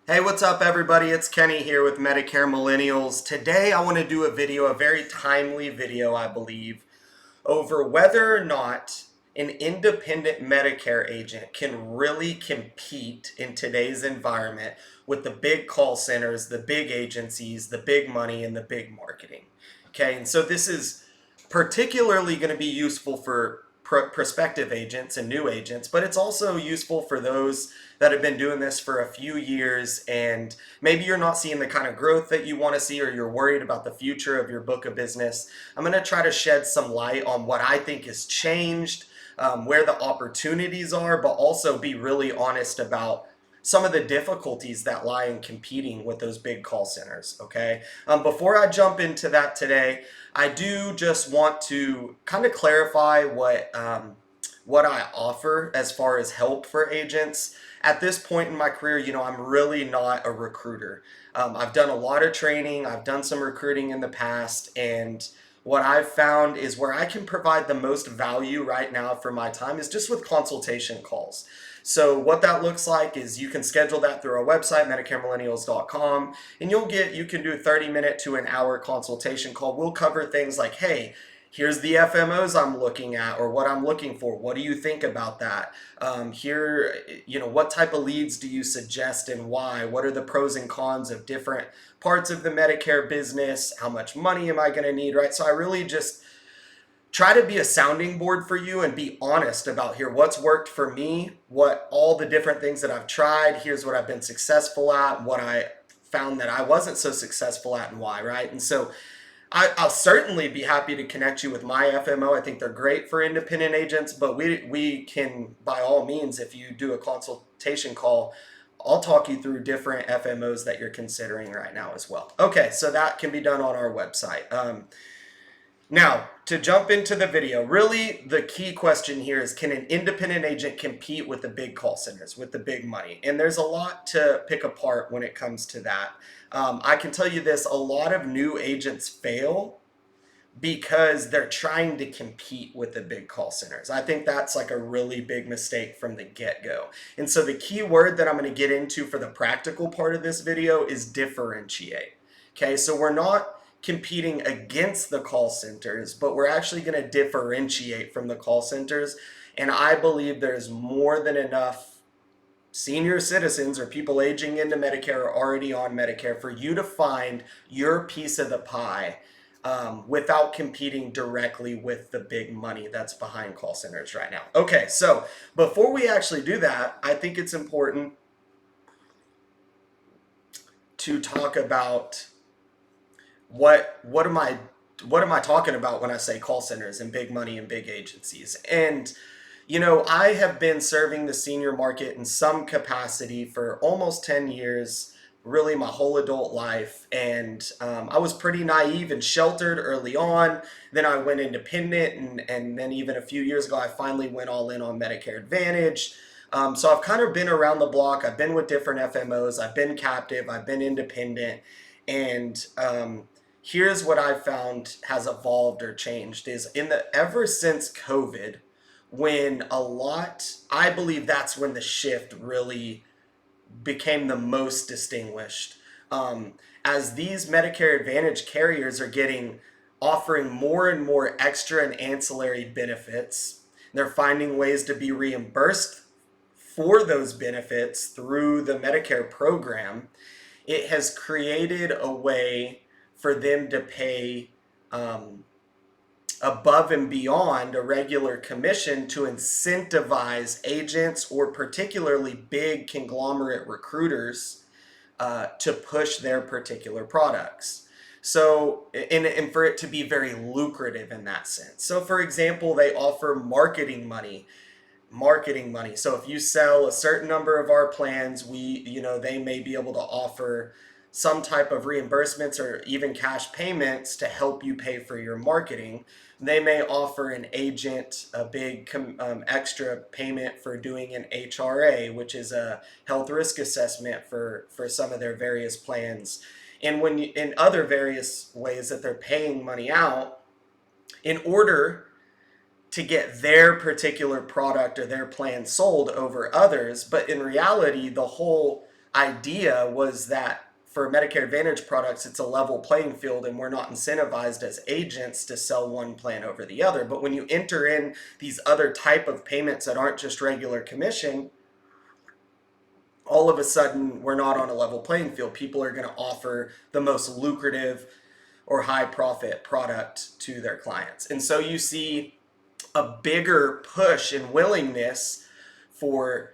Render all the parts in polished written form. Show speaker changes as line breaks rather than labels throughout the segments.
Hey, what's up, everybody? It's Kenny here with Medicare Millennials. Today, I want to do a video, a very timely video, I believe, over whether or not an independent Medicare agent can really compete in today's environment with the big call centers, the big agencies, the big money, and the big marketing. Okay, and so this is particularly going to be useful for prospective agents and new agents, but it's also useful for those that have been doing this for a few years and maybe you're not seeing the kind of growth that you want to see or you're worried about the future of your book of business. I'm going to try to shed some light on what I think has changed, where the opportunities are, but also be really honest about some of the difficulties that lie in competing with those big call centers. Okay. Before I jump into that today, I do just want to kind of clarify what I offer as far as help for agents. At this point in my career, I'm really not a recruiter. I've done a lot of training, I've done some recruiting in the past, and what I've found is where I can provide the most value right now for my time is just with consultation calls. So what that looks like is you can schedule that through our website, MedicareMillennials.com, and you can do a 30-minute to an hour consultation call. We'll cover things like, hey, here's the FMOs I'm looking at or what I'm looking for. What do you think about that? What type of leads do you suggest and why? What are the pros and cons of different parts of the Medicare business? How much money am I going to need, right? So I really just try to be a sounding board for you and be honest about here what's worked for me, what all the different things that I've tried, here's what I've been successful at, what I found that I wasn't so successful at and why, right? And so I'll certainly be happy to connect you with my FMO. I think they're great for independent agents, but we can, by all means, if you do a consultation call, I'll talk you through different FMOs that you're considering right now as well. Okay, so that can be done on our website. Now, to jump into the video, really the key question here is, can an independent agent compete with the big call centers, with the big money? And there's a lot to pick apart when it comes to that. I can tell you this, a lot of new agents fail because they're trying to compete with the big call centers. I think that's like a really big mistake from the get-go. And so the key word that I'm going to get into for the practical part of this video is differentiate. Okay, so we're not competing against the call centers, but we're actually going to differentiate from the call centers. And I believe there's more than enough senior citizens or people aging into Medicare or already on Medicare for you to find your piece of the pie without competing directly with the big money that's behind call centers right now. Okay, so before we actually do that, I think it's important to talk about what am I talking about when I say call centers and big money and big agencies? And I have been serving the senior market in some capacity for almost 10 years, really my whole adult life. And I was pretty naive and sheltered early on. Then I went independent, and then even a few years ago, I finally went all in on Medicare Advantage. So I've kind of been around the block. I've been with different FMOs. I've been captive. I've been independent. And here's what I've found has evolved or changed is ever since COVID, I believe that's when the shift really became the most distinguished. As these Medicare Advantage carriers are offering more and more extra and ancillary benefits, they're finding ways to be reimbursed for those benefits through the Medicare program. It has created a way for them to pay above and beyond a regular commission to incentivize agents or particularly big conglomerate recruiters to push their particular products. So, and for it to be very lucrative in that sense. So, for example, they offer marketing money. So if you sell a certain number of our plans, they may be able to offer some type of reimbursements or even cash payments to help you pay for your marketing. They may offer an agent a big extra payment for doing an HRA, which is a health risk assessment for some of their various plans. And in other various ways that they're paying money out in order to get their particular product or their plan sold over others. But in reality, the whole idea was that for Medicare Advantage products, it's a level playing field and we're not incentivized as agents to sell one plan over the other. But when you enter in these other type of payments that aren't just regular commission, all of a sudden we're not on a level playing field. People are going to offer the most lucrative or high profit product to their clients. And so you see a bigger push and willingness for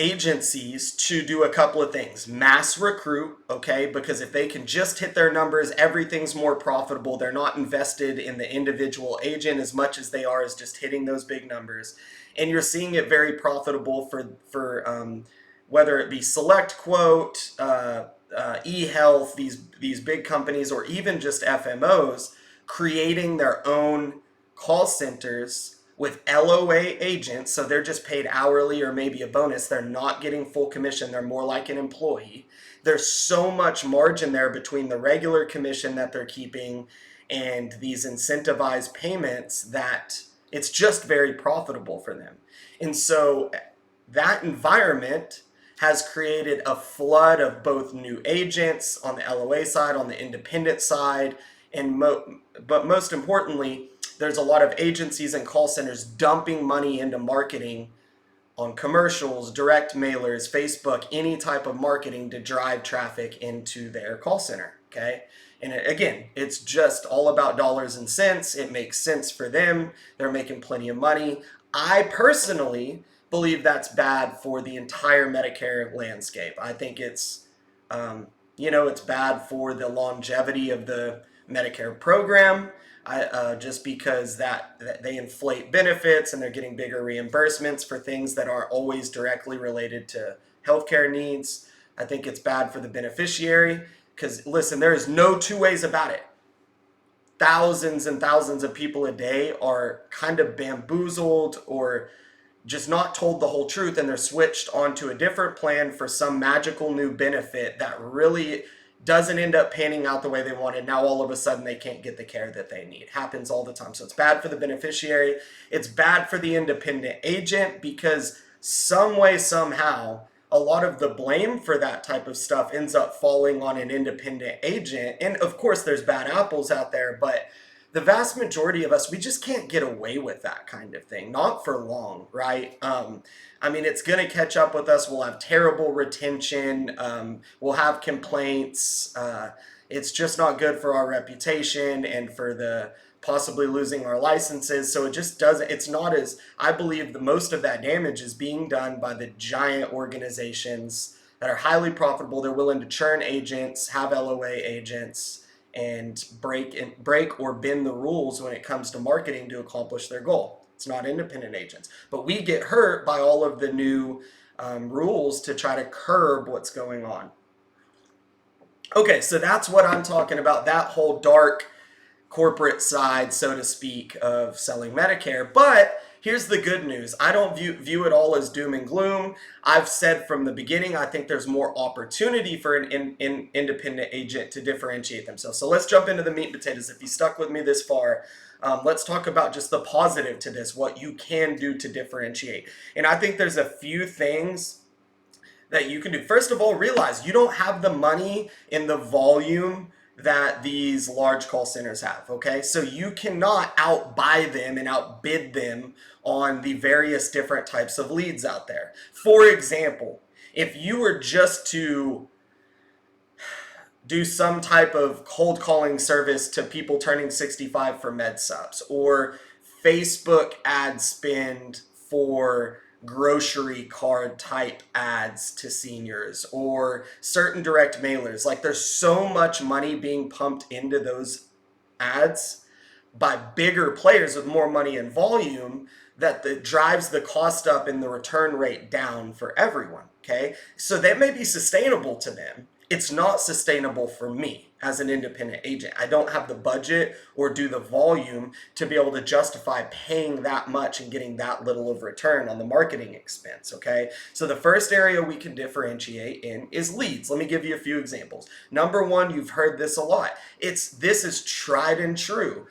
agencies to do a couple of things. Mass recruit, okay, because if they can just hit their numbers, everything's more profitable. They're not invested in the individual agent as much as they are as just hitting those big numbers. And you're seeing it very profitable for whether it be SelectQuote, eHealth, these big companies, or even just FMOs creating their own call centers with LOA agents, so they're just paid hourly or maybe a bonus. They're not getting full commission. They're more like an employee. There's so much margin there between the regular commission that they're keeping and these incentivized payments that it's just very profitable for them. And so that environment has created a flood of both new agents on the LOA side, on the independent side, and but most importantly, there's a lot of agencies and call centers dumping money into marketing on commercials, direct mailers, Facebook, any type of marketing to drive traffic into their call center, okay? And again, it's just all about dollars and cents. It makes sense for them. They're making plenty of money. I personally believe that's bad for the entire Medicare landscape. I think it's, it's bad for the longevity of the Medicare program. Just because that they inflate benefits and they're getting bigger reimbursements for things that aren't always directly related to healthcare needs. I think it's bad for the beneficiary because, listen, there is no two ways about it. Thousands and thousands of people a day are kind of bamboozled or just not told the whole truth, and they're switched onto a different plan for some magical new benefit that really doesn't end up panning out the way they wanted. Now all of a sudden they can't get the care that they need. It happens all the time. So it's bad for the beneficiary. It's bad for the independent agent because some way, somehow, a lot of the blame for that type of stuff ends up falling on an independent agent. And of course there's bad apples out there, but the vast majority of us, we just can't get away with that kind of thing. Not for long, right? It's going to catch up with us. We'll have terrible retention. We'll have complaints. It's just not good for our reputation and for the possibly losing our licenses. So it just doesn't, it's not as, I believe the most of that damage is being done by the giant organizations that are highly profitable. They're willing to churn agents, have LOA agents, and break or bend the rules when it comes to marketing to accomplish their goal. It's not independent agents. But we get hurt by all of the new rules to try to curb what's going on. Okay, so that's what I'm talking about, that whole dark corporate side, so to speak, of selling Medicare. But here's the good news. I don't view it all as doom and gloom. I've said from the beginning, I think there's more opportunity for an independent agent to differentiate themselves. So let's jump into the meat and potatoes. If you stuck with me this far, let's talk about just the positive to this, what you can do to differentiate. And I think there's a few things that you can do. First of all, realize you don't have the money in the volume that these large call centers have, okay? So you cannot outbuy them and outbid them on the various different types of leads out there. For example, if you were just to do some type of cold calling service to people turning 65 for med subs, or Facebook ad spend for grocery card type ads to seniors, or certain direct mailers. Like, there's so much money being pumped into those ads by bigger players with more money and volume that drives the cost up and the return rate down for everyone, okay? So that may be sustainable to them. It's not sustainable for me as an independent agent. I don't have the budget or do the volume to be able to justify paying that much and getting that little of return on the marketing expense, okay? So the first area we can differentiate in is leads. Let me give you a few examples. Number one, you've heard this a lot. This is tried and true,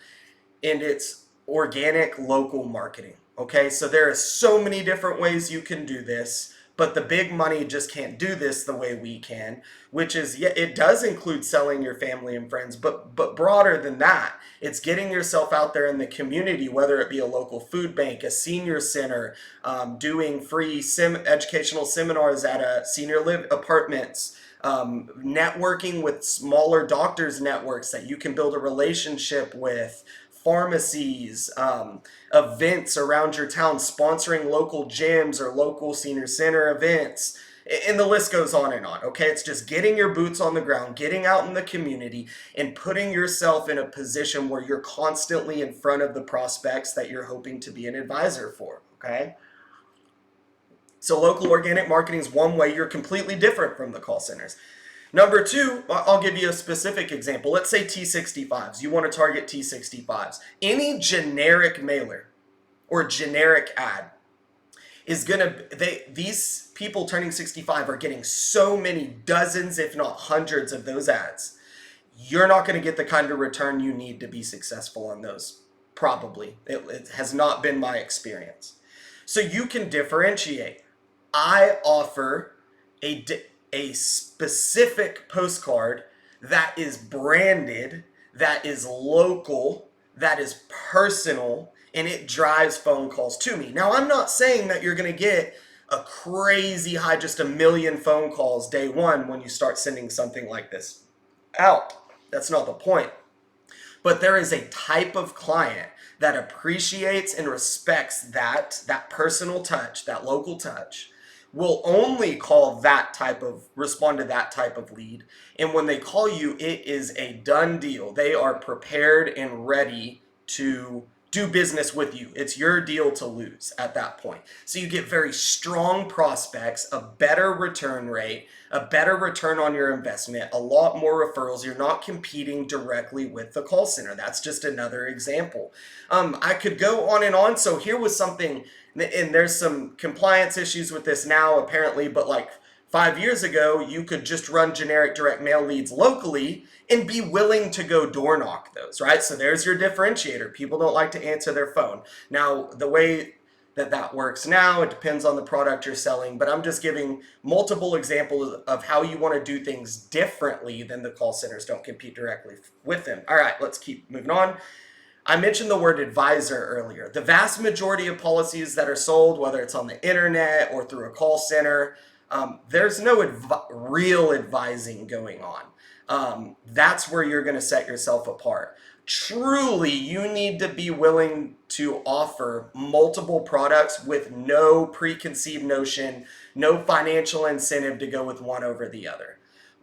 and it's organic local marketing, okay? So there are so many different ways you can do this, But the big money just can't do this the way we can, which is, yeah, it does include selling your family and friends, but broader than that, it's getting yourself out there in the community, whether it be a local food bank, a senior center, doing free educational seminars at a senior apartments, networking with smaller doctors networks that you can build a relationship with, pharmacies, events around your town, sponsoring local gyms or local senior center events. And the list goes on and on. Okay, it's just getting your boots on the ground, getting out in the community, and putting yourself in a position where you're constantly in front of the prospects that you're hoping to be an advisor for. Okay, so local organic marketing is one way you're completely different from the call centers. Number two, I'll give you a specific example. Let's say T65s. You want to target T65s. Any generic mailer or generic ad is going to, these people turning 65 are getting so many dozens, if not hundreds of those ads. You're not going to get the kind of return you need to be successful on those. Probably. It has not been my experience. So you can differentiate. I offer a specific postcard that is branded, that is local, that is personal, and it drives phone calls to me. Now, I'm not saying that you're going to get a crazy high, just a million phone calls day one when you start sending something like this out. That's not the point. But there is a type of client that appreciates and respects that personal touch, that local touch, will only respond to that type of lead. And when they call you, it is a done deal. They are prepared and ready to do business with you. It's your deal to lose at that point. So you get very strong prospects, a better return rate, a better return on your investment, a lot more referrals. You're not competing directly with the call center. That's just another example. I could go on and on. So here was something, and there's some compliance issues with this now apparently, but like 5 years ago, you could just run generic direct mail leads locally and be willing to go door knock those, right? So there's your differentiator. People don't like to answer their phone. Now, the way that works now, it depends on the product you're selling, but I'm just giving multiple examples of how you want to do things differently than the call centers. Don't compete directly with them. All right, let's keep moving on. I mentioned the word advisor earlier. The vast majority of policies that are sold, whether it's on the internet or through a call center, there's no real advising going on. That's where you're going to set yourself apart. Truly, you need to be willing to offer multiple products with no preconceived notion, no financial incentive to go with one over the other.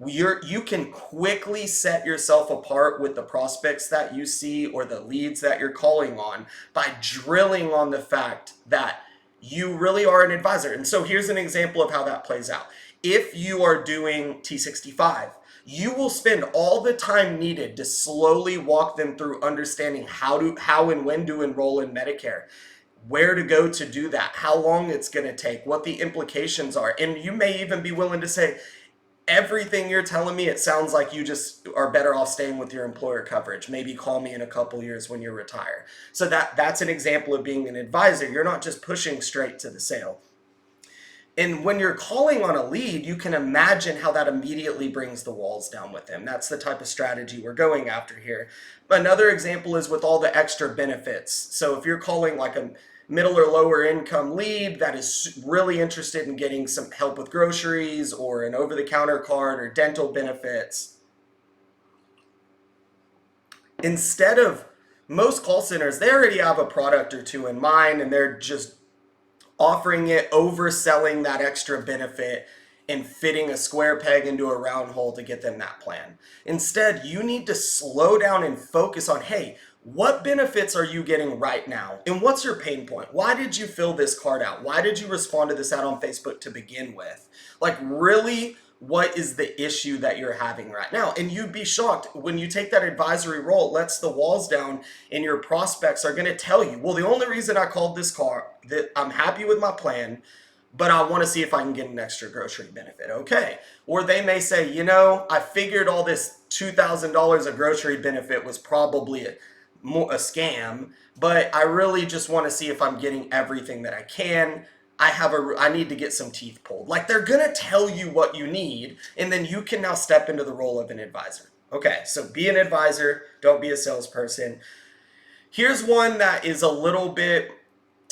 You can quickly set yourself apart with the prospects that you see or the leads that you're calling on by drilling on the fact that you really are an advisor. And so here's an example of how that plays out. If you are doing T65, you will spend all the time needed to slowly walk them through understanding how and when to enroll in Medicare, where to go to do that, how long it's going to take, what the implications are. And you may even be willing to say, everything you're telling me, it sounds like you just are better off staying with your employer coverage. Maybe call me in a couple years when you retire. So that's an example of being an advisor. You're not just pushing straight to the sale. And when you're calling on a lead, you can imagine how that immediately brings the walls down with them. That's the type of strategy we're going after here. Another example is with all the extra benefits. So if you're calling like a middle or lower income lead that is really interested in getting some help with groceries or an over-the-counter card or dental benefits, instead of most call centers, they already have a product or two in mind and they're just offering it, overselling that extra benefit and fitting a square peg into a round hole to get them that plan. Instead, you need to slow down and focus on, hey, what benefits are you getting right now? And what's your pain point? Why did you fill this card out? Why did you respond to this ad on Facebook to begin with? Like, really, what is the issue that you're having right now? And you'd be shocked when you take that advisory role, it lets the walls down and your prospects are going to tell you, well, the only reason I called this car, that I'm happy with my plan, but I want to see if I can get an extra grocery benefit. Okay. Or they may say, you know, I figured all this $2,000 of grocery benefit was probably a scam, but I really just want to see if I'm getting everything that I can. I need to get some teeth pulled. Like, they're gonna tell you what you need, and then you can now step into the role of an advisor. Okay, so be an advisor, don't be a salesperson. Here's one that is a little bit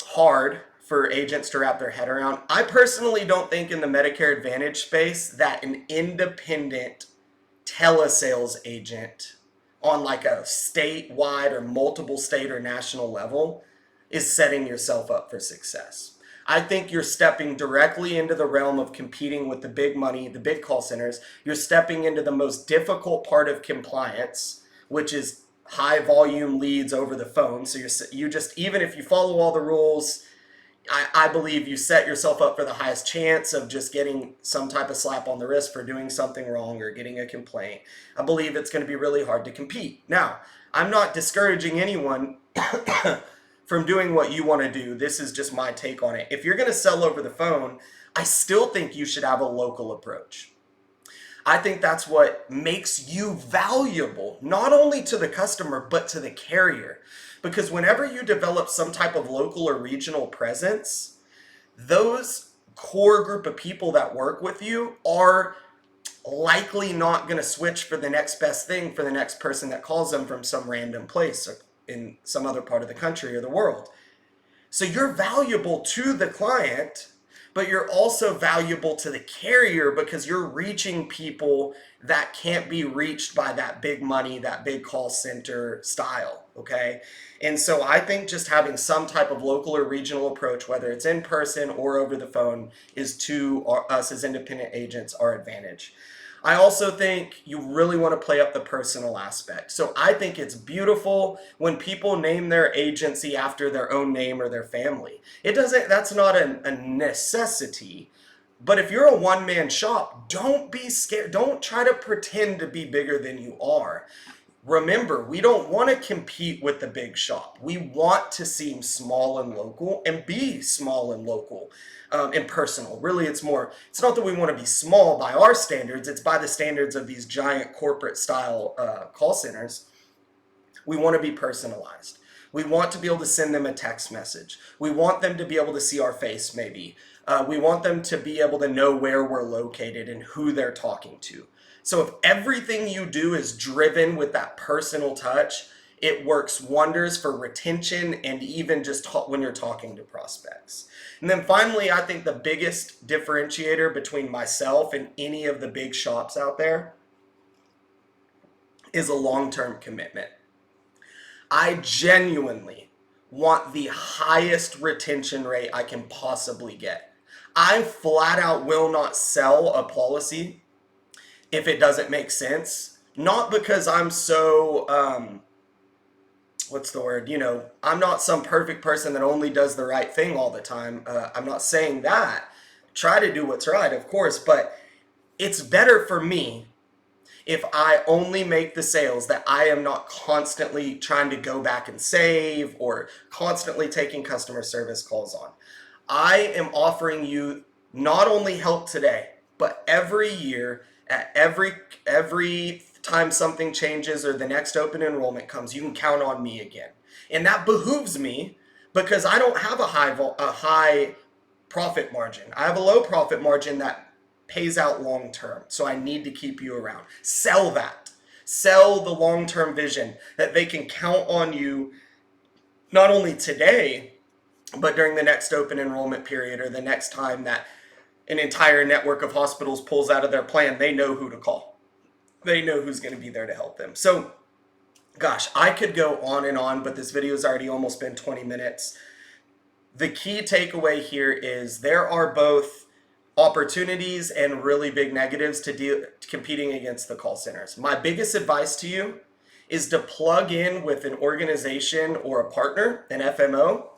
hard for agents to wrap their head around. I personally don't think in the Medicare Advantage space that an independent telesales agent on like a statewide or multiple state or national level is setting yourself up for success. I think you're stepping directly into the realm of competing with the big money, the big call centers. You're stepping into the most difficult part of compliance, which is high volume leads over the phone. So you just, even if you follow all the rules, I believe you set yourself up for the highest chance of just getting some type of slap on the wrist for doing something wrong or getting a complaint. I believe it's going to be really hard to compete. Now, I'm not discouraging anyone from doing what you want to do. This is just my take on it. If you're going to sell over the phone, I still think you should have a local approach. I think that's what makes you valuable, not only to the customer, but to the carrier. Because whenever you develop some type of local or regional presence, those core group of people that work with you are likely not going to switch for the next best thing for the next person that calls them from some random place or in some other part of the country or the world. So you're valuable to the client, but you're also valuable to the carrier because you're reaching people that can't be reached by that big money, that big call center style, okay? And so I think just having some type of local or regional approach, whether it's in person or over the phone, is to us as independent agents our advantage. I also think you really want to play up the personal aspect. So I think it's beautiful when people name their agency after their own name or their family. That's not a necessity. But if you're a one-man shop, don't be scared. Don't try to pretend to be bigger than you are. Remember, we don't want to compete with the big shop. We want to seem small and local and be small and local and personal. Really, it's not that we want to be small by our standards. It's by the standards of these giant corporate style call centers. We want to be personalized. We want to be able to send them a text message. We want them to be able to see our face maybe. We want them to be able to know where we're located and who they're talking to. So if everything you do is driven with that personal touch, it works wonders for retention and even just when you're talking to prospects. And then finally, I think the biggest differentiator between myself and any of the big shops out there is a long-term commitment. I genuinely want the highest retention rate I can possibly get. I flat out will not sell a policy if it doesn't make sense. Not because I'm so, what's the word? I'm not some perfect person that only does the right thing all the time. I'm not saying that. Try to do what's right, of course, but it's better for me if I only make the sales that I am not constantly trying to go back and save or constantly taking customer service calls on. I am offering you not only help today, but every year at every time something changes or the next open enrollment comes, you can count on me again. And that behooves me because I don't have a high profit margin. I have a low profit margin that pays out long term. So I need to keep you around. Sell that. Sell the long-term vision that they can count on you not only today, but during the next open enrollment period or the next time that an entire network of hospitals pulls out of their plan, they know who to call. They know who's going to be there to help them. So, gosh, I could go on, but this video has already almost been 20 minutes. The key takeaway here is there are both opportunities and really big negatives to competing against the call centers. My biggest advice to you is to plug in with an organization or a partner, an FMO,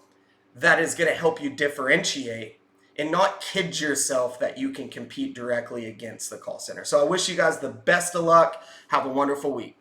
that is going to help you differentiate and not kid yourself that you can compete directly against the call center. So I wish you guys the best of luck. Have a wonderful week.